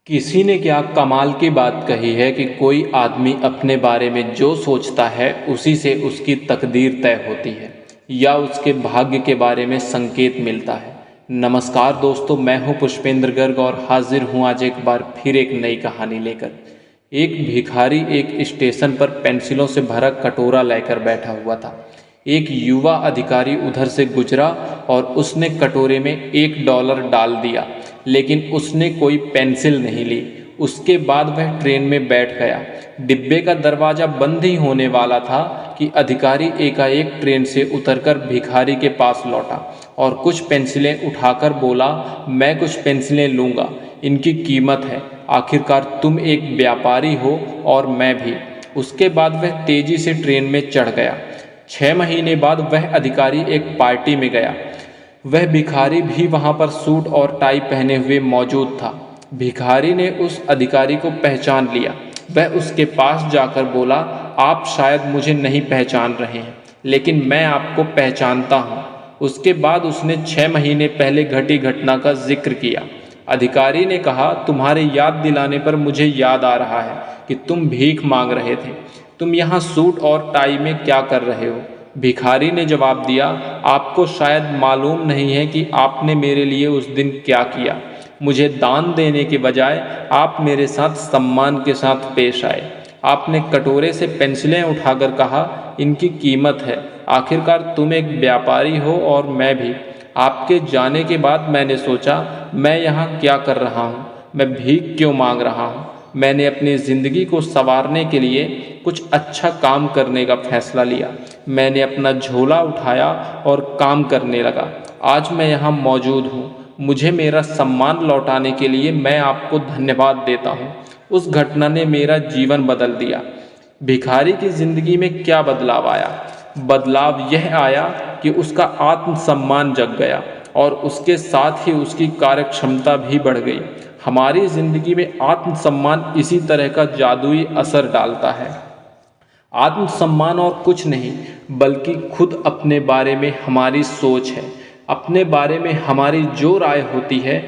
किसी ने क्या कमाल की बात कही है कि कोई आदमी अपने बारे में जो सोचता है उसी से उसकी तकदीर तय होती है या उसके भाग्य के बारे में संकेत मिलता है। नमस्कार दोस्तों, मैं हूं पुष्पेंद्र गर्ग और हाजिर हूं आज एक बार फिर एक नई कहानी लेकर। एक भिखारी एक स्टेशन पर पेंसिलों से भरा कटोरा लेकर बैठा हुआ था। एक युवा अधिकारी उधर से गुजरा और उसने कटोरे में $1 डाल दिया, लेकिन उसने कोई पेंसिल नहीं ली। उसके बाद वह ट्रेन में बैठ गया। डिब्बे का दरवाज़ा बंद ही होने वाला था कि अधिकारी एकाएक ट्रेन से उतरकर भिखारी के पास लौटा और कुछ पेंसिलें उठाकर बोला, मैं कुछ पेंसिलें लूँगा, इनकी कीमत है। आखिरकार तुम एक व्यापारी हो और मैं भी। उसके बाद वह तेजी से ट्रेन में चढ़ गया। 6 महीने बाद वह अधिकारी एक पार्टी में गया। वह भिखारी भी वहां पर सूट और टाई पहने हुए मौजूद था। भिखारी ने उस अधिकारी को पहचान लिया। वह उसके पास जाकर बोला, आप शायद मुझे नहीं पहचान रहे हैं, लेकिन मैं आपको पहचानता हूँ। उसके बाद उसने 6 महीने पहले घटी घटना का जिक्र किया। अधिकारी ने कहा, तुम्हारे याद दिलाने पर मुझे याद आ रहा है कि तुम भीख मांग रहे थे। तुम यहाँ सूट और टाई में क्या कर रहे हो? भिखारी ने जवाब दिया, आपको शायद मालूम नहीं है कि आपने मेरे लिए उस दिन क्या किया। मुझे दान देने के बजाय आप मेरे साथ सम्मान के साथ पेश आए। आपने कटोरे से पेंसिलें उठाकर कहा, इनकी कीमत है। आखिरकार तुम एक व्यापारी हो और मैं भी। आपके जाने के बाद मैंने सोचा, मैं यहाँ क्या कर रहा हूँ, मैं भीख क्यों मांग रहा हूँ। मैंने अपनी ज़िंदगी को संवारने के लिए कुछ अच्छा काम करने का फैसला लिया। मैंने अपना झोला उठाया और काम करने लगा। आज मैं यहाँ मौजूद हूँ। मुझे मेरा सम्मान लौटाने के लिए मैं आपको धन्यवाद देता हूँ। उस घटना ने मेरा जीवन बदल दिया। भिखारी की ज़िंदगी में क्या बदलाव आया? बदलाव यह आया कि उसका आत्मसम्मान जग गया और उसके साथ ही उसकी कार्यक्षमता भी बढ़ गई। हमारी ज़िंदगी में आत्मसम्मान इसी तरह का जादुई असर डालता है। आत्मसम्मान और कुछ नहीं, बल्कि खुद अपने बारे में हमारी सोच है। अपने बारे में हमारी जो राय होती है,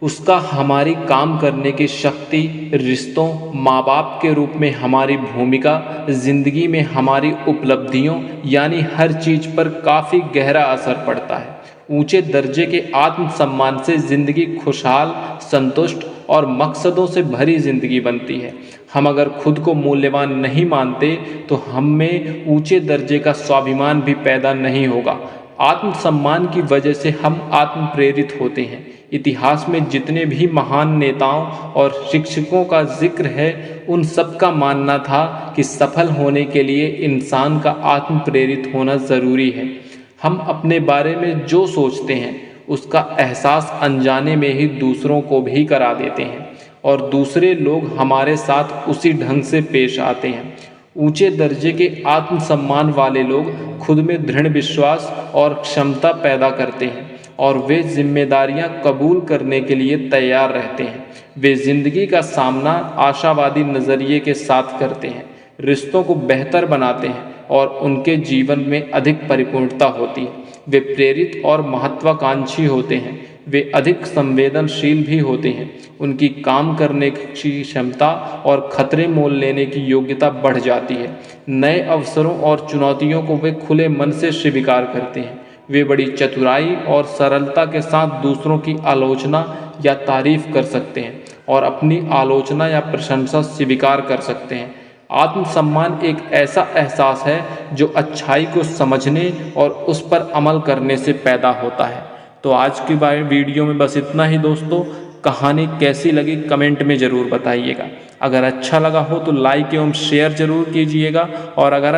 उसका हमारी काम करने की शक्ति, रिश्तों, माँ बाप के रूप में हमारी भूमिका, ज़िंदगी में हमारी उपलब्धियों, यानी हर चीज़ पर काफ़ी गहरा असर पड़ता है। ऊंचे दर्जे के आत्मसम्मान से ज़िंदगी खुशहाल, संतुष्ट और मकसदों से भरी ज़िंदगी बनती है। हम अगर खुद को मूल्यवान नहीं मानते तो हम में ऊंचे दर्जे का स्वाभिमान भी पैदा नहीं होगा। आत्मसम्मान की वजह से हम आत्म प्रेरित होते हैं। इतिहास में जितने भी महान नेताओं और शिक्षकों का जिक्र है, उन सब का मानना था कि सफल होने के लिए इंसान का आत्म प्रेरित होना ज़रूरी है। हम अपने बारे में जो सोचते हैं उसका एहसास अनजाने में ही दूसरों को भी करा देते हैं और दूसरे लोग हमारे साथ उसी ढंग से पेश आते हैं। ऊंचे दर्जे के आत्मसम्मान वाले लोग खुद में दृढ़ विश्वास और क्षमता पैदा करते हैं और वे जिम्मेदारियां कबूल करने के लिए तैयार रहते हैं। वे जिंदगी का सामना आशावादी नज़रिए के साथ करते हैं, रिश्तों को बेहतर बनाते हैं और उनके जीवन में अधिक परिपूर्णता होती है। वे प्रेरित और महत्वाकांक्षी होते हैं। वे अधिक संवेदनशील भी होते हैं। उनकी काम करने की क्षमता और खतरे मोल लेने की योग्यता बढ़ जाती है। नए अवसरों और चुनौतियों को वे खुले मन से स्वीकार करते हैं। वे बड़ी चतुराई और सरलता के साथ दूसरों की आलोचना या तारीफ कर सकते हैं और अपनी आलोचना या प्रशंसा स्वीकार कर सकते हैं। आत्मसम्मान एक ऐसा एहसास है जो अच्छाई को समझने और उस पर अमल करने से पैदा होता है। तो आज की वीडियो में बस इतना ही दोस्तों। कहानी कैसी लगी कमेंट में ज़रूर बताइएगा। अगर अच्छा लगा हो तो लाइक एवं शेयर जरूर कीजिएगा और अगर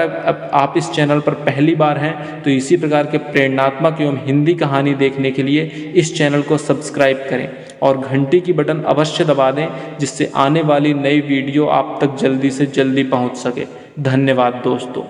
आप इस चैनल पर पहली बार हैं तो इसी प्रकार के प्रेरणात्मक एवं हिंदी कहानी देखने के लिए इस चैनल को सब्सक्राइब करें और घंटी की बटन अवश्य दबा दें, जिससे आने वाली नई वीडियो आप तक जल्दी से जल्दी पहुंच सके। धन्यवाद दोस्तों।